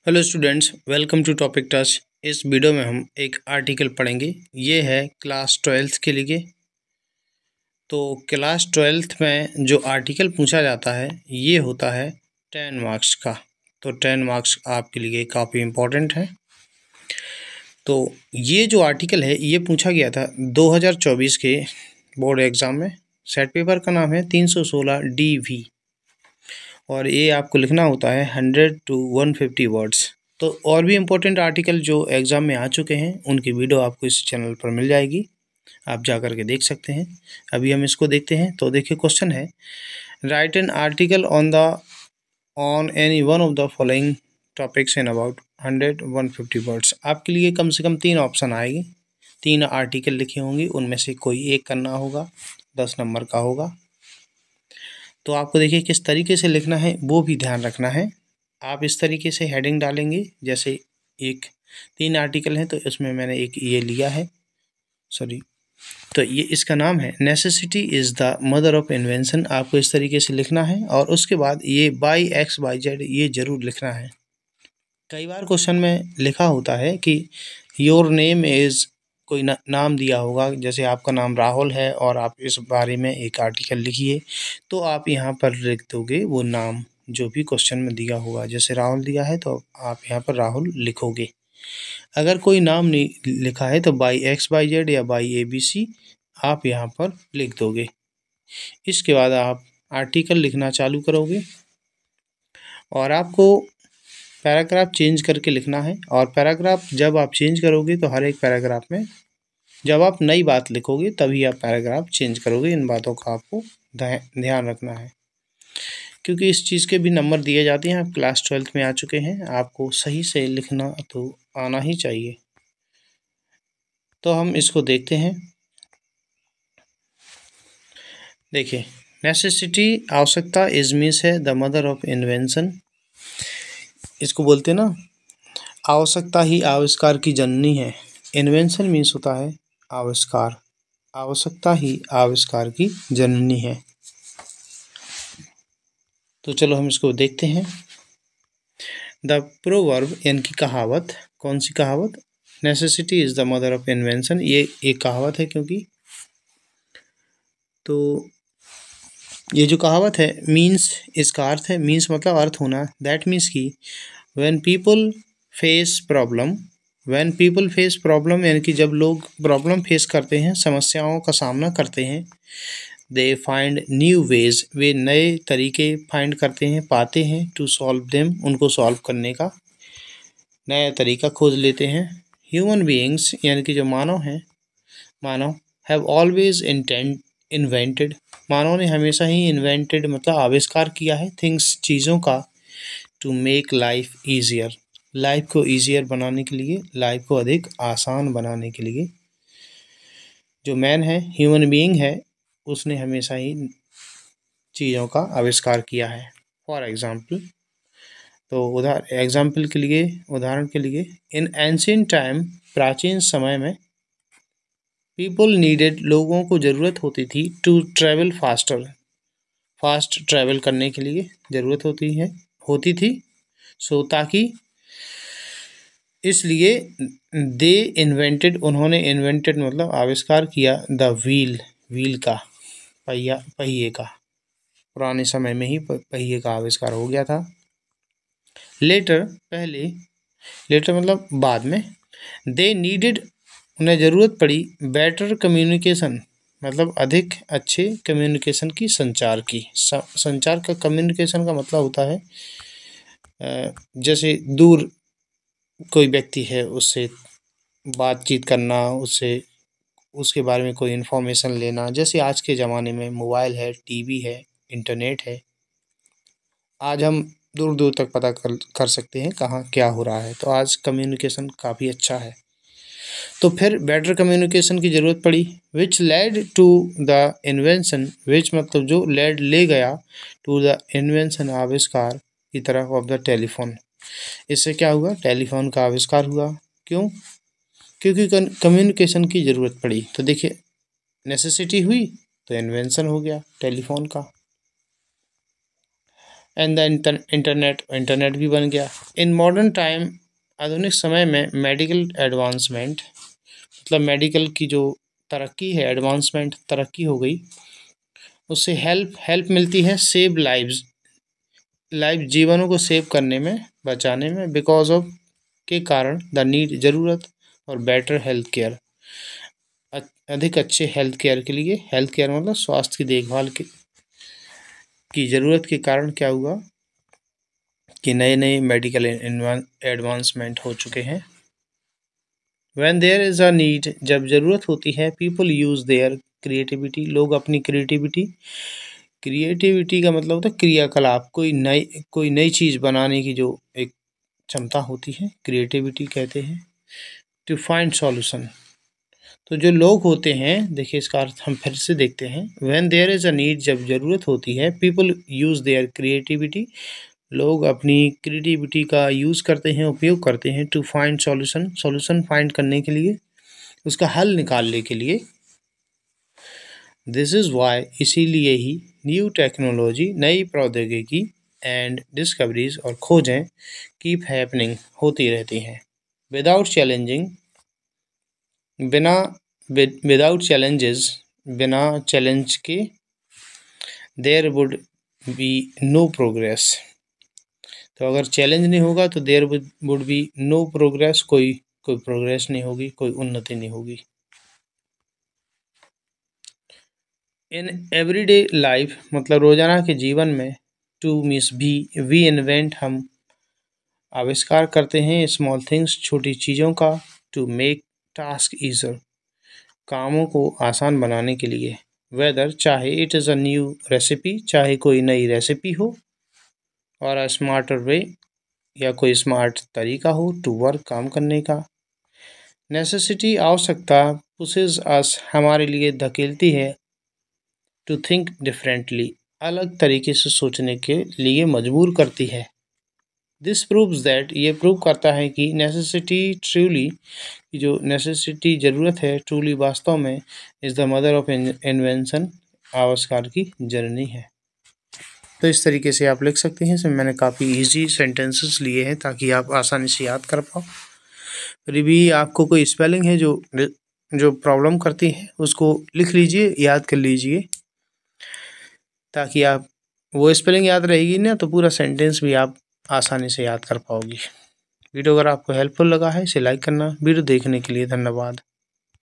Hello students, welcome to topic touch. इस video में हम एक आर्टिकल पढ़ेंगे। ये है क्लास 12th के लिए। तो क्लास 12th में जो आर्टिकल पूछा जाता है ये होता है 10 मार्क्स का। तो 10 मार्क्स आपके लिए काफ़ी इम्पोर्टेंट है। तो ये जो आर्टिकल है ये पूछा गया था 2024 के बोर्ड एग्ज़ाम में। सेट पेपर का नाम है 316 DV और ये आपको लिखना होता है 100 to 150 वर्ड्स। तो और भी इम्पोर्टेंट आर्टिकल जो एग्ज़ाम में आ चुके हैं उनकी वीडियो आपको इस चैनल पर मिल जाएगी, आप जा कर के देख सकते हैं। अभी हम इसको देखते हैं। तो देखिए, क्वेश्चन है right an article on any one of the following topics in about 100-150 words. आपके लिए कम से कम 3 ऑप्शन आएगी, 3 आर्टिकल लिखे होंगे, उनमें से कोई एक करना होगा, 10 नंबर का होगा। तो आपको देखिए किस तरीके से लिखना है वो भी ध्यान रखना है। आप इस तरीके से हेडिंग डालेंगे, जैसे 3 आर्टिकल हैं तो इसमें मैंने एक ये लिया है, तो ये इसका नाम है necessity is the mother of invention. आपको इस तरीके से लिखना है और उसके बाद ये बाई XYZ ये ज़रूर लिखना है। कई बार क्वेश्चन में लिखा होता है कि योर नेम इज़, कोई नाम दिया होगा, जैसे आपका नाम राहुल है और आप इस बारे में एक आर्टिकल लिखिए, तो आप यहाँ पर लिख दोगे वो नाम जो भी क्वेश्चन में दिया होगा। जैसे राहुल दिया है तो आप यहाँ पर राहुल लिखोगे। अगर कोई नाम नहीं लिखा है तो बाई XYZ या बाई ABC आप यहाँ पर लिख दोगे। इसके बाद आप आर्टिकल लिखना चालू करोगे और आपको पैराग्राफ चेंज करके लिखना है। और पैराग्राफ जब आप चेंज करोगे तो हर एक पैराग्राफ में जब आप नई बात लिखोगे तभी आप पैराग्राफ चेंज करोगे। इन बातों का आपको ध्यान रखना है, क्योंकि इस चीज़ के भी नंबर दिए जाते हैं। आप क्लास 12th में आ चुके हैं, आपको सही से लिखना तो आना ही चाहिए। तो हम इसको देखते हैं। देखिए, नेसेसिटी आवश्यकता, इज मीन्स है द मदर ऑफ इन्वेंशन। इसको बोलते हैं ना, आवश्यकता ही आविष्कार की जननी है। इन्वेंशन मीन्स होता है आविष्कार, आवश्यकता ही आविष्कार की जननी है। तो चलो हम इसको देखते हैं। द प्रोवर्ब यानी कि कहावत, कौन सी कहावत? Necessity is the mother of invention, ये एक कहावत है। क्योंकि तो ये जो कहावत है मीन्स, इसका अर्थ है, मीन्स मतलब अर्थ होना, दैट मीन्स कि when people face problem, when people face problem यानी कि जब लोग प्रॉब्लम फेस करते हैं, समस्याओं का सामना करते हैं, दे फाइंड न्यू वेज, वे नए तरीके फाइंड करते हैं, पाते हैं, टू सॉल्व देम, उनको सॉल्व करने का नया तरीका खोज लेते हैं। ह्यूमन बीइंग्स यानी कि जो मानव हैं, मानव हैव ऑलवेज इन्वेंटेड, मानव ने हमेशा ही इन्वेंटेड मतलब आविष्कार किया है, थिंग्स चीज़ों का, to make life easier, life को ईजियर बनाने के लिए, लाइफ को अधिक आसान बनाने के लिए। जो मैन है, ह्यूमन बीइंग है, उसने हमेशा ही चीज़ों का आविष्कार किया है। फॉर एग्ज़ाम्पल, तो उदाहरण के लिए इन एंशियंट टाइम, प्राचीन समय में, पीपल नीडेड, लोगों को ज़रूरत होती थी, to travel faster, fast travel करने के लिए ज़रूरत होती थी, सो ताकि, इसलिए दे इन्वेंटेड, उन्होंने इन्वेंटेड मतलब आविष्कार किया, द व्हील, व्हील का पहिए का, पुराने समय में ही पहिए का आविष्कार हो गया था। लेटर, पहले, लेटर मतलब बाद में, दे नीडेड, उन्हें ज़रूरत पड़ी, बेटर कम्युनिकेशन मतलब अधिक अच्छे कम्युनिकेशन की, संचार की, संचार का, कम्युनिकेशन का मतलब होता है जैसे दूर कोई व्यक्ति है उससे बातचीत करना, उससे उसके बारे में कोई इन्फॉर्मेशन लेना। जैसे आज के ज़माने में मोबाइल है, टीवी है, इंटरनेट है, आज हम दूर दूर तक पता कर सकते हैं कहाँ क्या हो रहा है। तो आज कम्युनिकेशन काफ़ी अच्छा है। तो फिर बेटर कम्युनिकेशन की ज़रूरत पड़ी, which led to the invention, which मतलब जो, लेड ले गया, टू द इन्वेंशन आविष्कार की तरफ, ऑफ द टेलीफोन, इससे क्या हुआ, टेलीफोन का आविष्कार हुआ। क्यों? क्योंकि कम्युनिकेशन की ज़रूरत पड़ी। तो देखिए, नेसेसिटी हुई तो इन्वेंशन हो गया टेलीफोन का। एंड द इंटरनेट भी बन गया। इन मॉडर्न टाइम, आधुनिक समय में मेडिकल एडवांसमेंट मतलब मेडिकल की जो तरक्की है, एडवांसमेंट तरक्की हो गई, उससे हेल्प मिलती है सेव लाइफ जीवनों को सेव करने में, बचाने में, बिकॉज ऑफ के कारण द नीड ज़रूरत और बेटर हेल्थ केयर, अधिक अच्छे हेल्थ केयर के लिए, हेल्थ केयर मतलब स्वास्थ्य की देखभाल की ज़रूरत के कारण क्या हुआ कि नए नए मेडिकल एडवांसमेंट हो चुके हैं। When there is a need, जब ज़रूरत होती है, people use their creativity, लोग अपनी क्रिएटिविटी का मतलब होता है क्रियाकलाप, कोई नई चीज़ बनाने की जो एक क्षमता होती है, क्रिएटिविटी कहते हैं, टू फाइंड सॉल्यूशन। तो जो लोग होते हैं, देखिए इसका अर्थ हम फिर से देखते हैं। When there is a need, जब ज़रूरत होती है, पीपल यूज़ देयर क्रिएटिविटी, लोग अपनी क्रिएटिविटी का यूज़ करते हैं, उपयोग करते हैं, टू फाइंड सॉल्यूशन फाइंड करने के लिए, उसका हल निकालने के लिए। दिस इज़ वाई, इसीलिए ही न्यू टेक्नोलॉजी, नई प्रौद्योगिकी एंड डिस्कवरीज और खोजें कीप हैपनिंग, होती रहती हैं। विदाउट चैलेंजिंग, बिना विदाउट चैलेंजेस, बिना चैलेंज के, there would be no progress, तो अगर चैलेंज नहीं होगा तो there would be no progress, कोई प्रोग्रेस नहीं होगी, कोई उन्नति नहीं होगी। इन एवरीडे लाइफ मतलब रोजाना के जीवन में, टू मिस भी वी इन्वेंट, हम आविष्कार करते हैं, स्मॉल थिंग्स, छोटी चीज़ों का, टू मेक टास्क ईजर, कामों को आसान बनाने के लिए, वेदर चाहे it is a new recipe, चाहे कोई नई रेसिपी हो, और अ स्मार्टर वे, या कोई स्मार्ट तरीका हो, टू वर्क, काम करने का। नेसेसिटी आवश्यकता, पुशेस अस, हमारे लिए धकेलती है, टू थिंक डिफरेंटली, अलग तरीके से सोचने के लिए मजबूर करती है। दिस प्रूव्स दैट, ये प्रूव करता है कि नेसेसिटी ट्रूली, जो नेसेसिटी ज़रूरत है, ट्रूली वास्तव में, is the mother of invention, आविष्कार की जननी है। तो इस तरीके से आप लिख सकते हैं। इसमें मैंने काफ़ी इजी सेंटेंसेस लिए हैं ताकि आप आसानी से याद कर पाओ। फिर भी आपको कोई स्पेलिंग है जो प्रॉब्लम करती है, उसको लिख लीजिए, याद कर लीजिए, ताकि आप वो स्पेलिंग याद रहेगी ना तो पूरा सेंटेंस भी आप आसानी से याद कर पाओगी। वीडियो अगर आपको हेल्पफुल लगा है, इसे लाइक करना। वीडियो देखने के लिए धन्यवाद।